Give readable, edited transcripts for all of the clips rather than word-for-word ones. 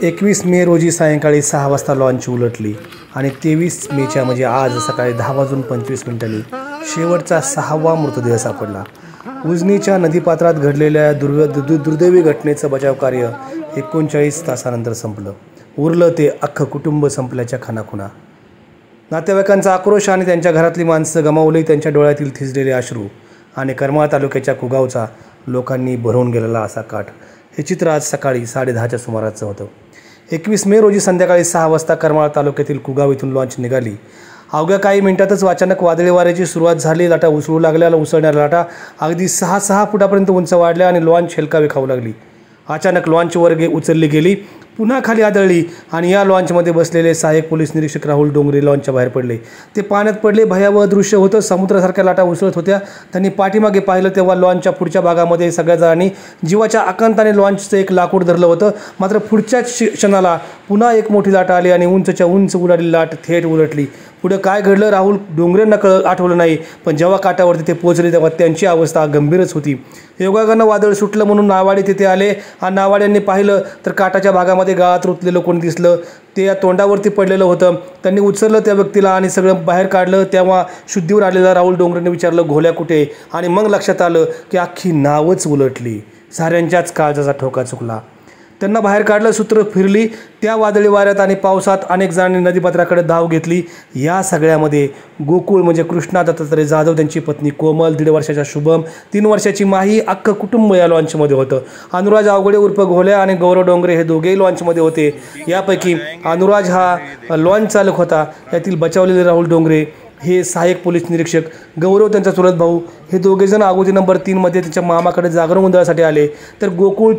21 मे रोजी सायंकाळी 6 वाजता लॉन्च उलटली आणि 23 मेच्या म्हणजे आज सकाळी 10:25 शेवटचा 6वा मृतदेह सापडला. उजनीच्या नदीपात्रात घडलेल्या दुर्दैवी घटनेचं बचावकार्य 39 तासानंतर संपलं. उरलं ते अख्खं कुटुंब संपल्याच्या खाणाखुणा. नातेवाईकांचा आक्रोश आणि त्यांच्या घरातली माणसं गमावली त्यांच्या डोळ्यातील थिजलेले अश्रू आणि करमाळा तालुक्याच्या कुगावचा लोकांनी भरवून गेलेला असा काठ. हे चित्र आज सकाळी 10:30च्या सुमाराचं होतं. 21 मे रोजी संध्याकाळी 6 वाजता करमाळा तालुक्यातील कुगाव इथून लॉन्च निघाली. अवघ्या काही मिनिटातच अचानक वादळी वाऱ्याची सुरुवात झाली. लाटा उसळू लागल्या. उसळणाऱ्या लाटा अगदी 6 फुटापर्यंत उंच वाढल्या आणि लॉन्च हेलकावे खाऊ लागली. अचानक लॉन्चवर उचलली गेली, पुन्हा खाली आदळली आणि या लॉन्चमध्ये बसलेले सहाय्यक पोलीस निरीक्षक राहुल डोंगरे लॉन्चच्या बाहेर पडले. ते पाण्यात पडले. भयावह दृश्य होतं. समुद्रासारख्या लाटा उसळत होत्या. त्यांनी पाठीमागे पाहिलं तेव्हा लॉन्चच्या पुढच्या भागामध्ये सगळ्या जणांनी जीवाच्या आकांताने लॉन्चचं एक लाकूड धरलं होतं. मात्र पुढच्याच क्षणाला पुन्हा एक मोठी लाट आली आणि उंचच्या उंच उडालेली लाट थेट उलटली. पुढं काय घडलं राहुल डोंगरेंना आठवलं नाही, पण जेव्हा काठावरती ते पोहोचले तेव्हा त्यांची अवस्था गंभीरच होती. योगायोगानं वादळ सुटलं म्हणून नावाडी तिथे आले आणि नावाड्यांनी पाहिलं तर काठाच्या भागामध्ये गाळात रुतलेलं कोणी दिसलं. ते या तोंडावरती पडलेलं होतं. त्यांनी उचललं त्या व्यक्तीला आणि सगळं बाहेर काढलं. तेव्हा शुद्धीवर आलेला राहुल डोंगरेंनी विचारलं, घोल्या कुठे? आणि मग लक्षात आलं की अख्खी नावच उलटली. साऱ्यांच्याच काळजाचा ठोका चुकला. त्यांना बाहेर काढलं. सूत्र फिरली. त्या वादळी वाऱ्यात आणि पावसात अनेक जणांनी नदीपात्राकडे धाव घेतली. या सगळ्यामध्ये गोकुळ म्हणजे कृष्णा दत्तात्रय जाधव, त्यांची पत्नी कोमल, 1.5 वर्षाचा शुभम, 3 वर्षाची माही, अख्खं कुटुंब या लॉन्चमध्ये होतं. अनुराज अवघडे उर्फ घोल्या आणि गौरव डोंगरे हे दोघेही लॉन्चमध्ये होते. यापैकी अनुराज हा लॉन्च चालक होता. यातील बचावलेले राहुल डोंगरे हे सहाय्यक पोलीस निरीक्षक, गौरव त्यांचा चुलत भाऊ, हे दोघेजण आगोती नंबर 3मध्ये त्यांच्या मामाकडे जागरण गोंधळासाठी आले. तर गोकुळ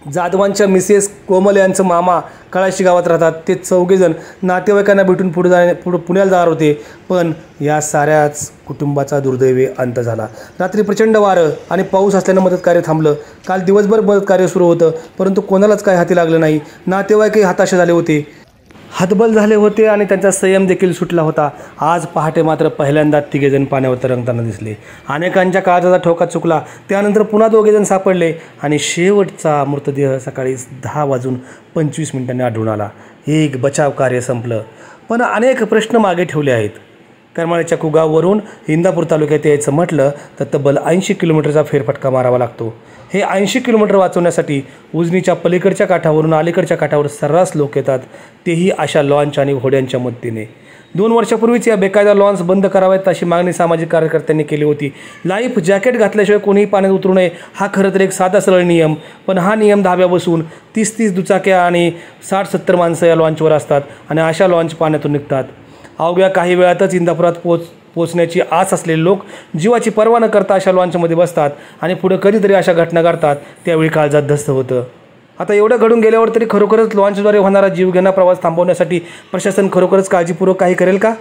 जाधवांच्या मिसेस कोमल यांचं मामा कळाशी गावात राहतात. ते चौघेजण नातेवाईकांना भेटून पुण्याला जाणार होते. पण या साऱ्याच कुटुंबाचा दुर्दैवी अंत झाला. रात्री प्रचंड वारं आणि पाऊस असल्यानं मदतकार्य थांबलं. काल दिवसभर मदतकार्य सुरू होतं, परंतु कोणालाच काही हाती लागलं नाही. नातेवाईकही हताश झाले होते, हतबल झाले होते आणि त्यांचा संयम देखील सुटला होता. आज पहाटे मात्र पहिल्यांदा तिघेजण पाण्यावर तरंगताना दिसले. अनेकांच्या काळजाचा ठोका चुकला. त्यानंतर पुन्हा दोघेजण सापडले आणि शेवटचा मृतदेह सकाळी 10:25 आढळून आला. एक बचाव कार्य संपलं, पण अनेक प्रश्न मागे ठेवले आहेत. करमाळ्याच्या कुगाववरून इंदापूर तालुक्यात यायचं म्हटलं तर तब्बल 80 किलोमीटरचा फेरफटका मारावा लागतो. हे 80 किलोमीटर वाचवण्यासाठी उजनीच्या पलीकडच्या काठावरून अलीकडच्या काठावर सर्रास लोक येतात, तेही अशा लॉन्च आणि होड्यांच्या मदतीने. 2 वर्षापूर्वीच या बेकायदा लॉन्च बंद कराव्यात अशी मागणी सामाजिक कार्यकर्त्यांनी केली होती. लाईफ जॅकेट घातल्याशिवाय कोणीही पाण्यात उतरू नये हा खरं तर एक साधा सरळ नियम, पण हा नियम धाब्या बसून 30 दुचाक्या आणि 60-70 माणसं या लॉन्चवर असतात आणि अशा लॉन्च पाण्यातून निघतात. अवघ्या काही वेळातच इंदापुरात पोचण्याची आस असलेले लोक जीवाची पर्वा न करता अशा लॉन्चमध्ये बसतात आणि पुढे कधीतरी अशा घटना घडतात. त्यावेळी काळजात धस्त होतं. आता एवढं घडून गेल्यावर तरी खरोखरच लॉन्चद्वारे होणारा जीवघेणा प्रवास थांबवण्यासाठी प्रशासन खरोखरच काळजीपूर्वक काही करेल का?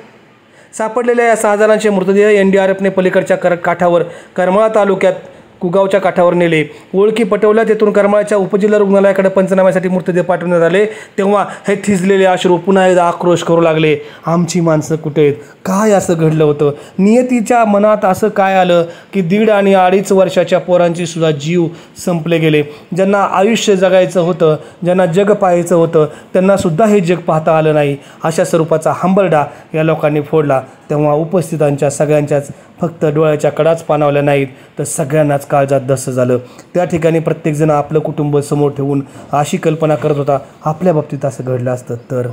सापडलेल्या या 6 जणांचे मृतदेह NDRFने पलीकडच्या काठावर करमाळा तालुक्यात कुगावच्या काठावर नेले. ओळखी पटवल्या. तेथून करमाळ्याच्या उपजिल्हा रुग्णालयाकडे पंचनाम्यासाठी मृतदेह पाठवण्यात आले. तेव्हा हे थिजलेले अश्रू पुन्हा एकदा आक्रोश करू लागले. आमची माणसं कुठे आहेत? काय असं घडलं होतं? नियतीच्या मनात असं काय आलं की 1.5 आणि 2.5 वर्षाच्या पोरांची सुद्धा जीव संपले गेले? ज्यांना आयुष्य जगायचं होतं, ज्यांना जग पाहायचं होतं, त्यांनासुद्धा हे जग पाहता आलं नाही. अशा स्वरूपाचा हंबरडा या लोकांनी फोडला. तेव्हा उपस्थितांच्या सगळ्यांच्याच फक्त डोळ्याच्या कडाच पाणावल्या नाहीत, तर सगळ्यांनाच काळजात धस्स झालं. त्या ठिकाणी प्रत्येकजण आपलं कुटुंब समोर ठेवून अशी कल्पना करत होता, आपल्या बाबतीत असं घडलं असतं तर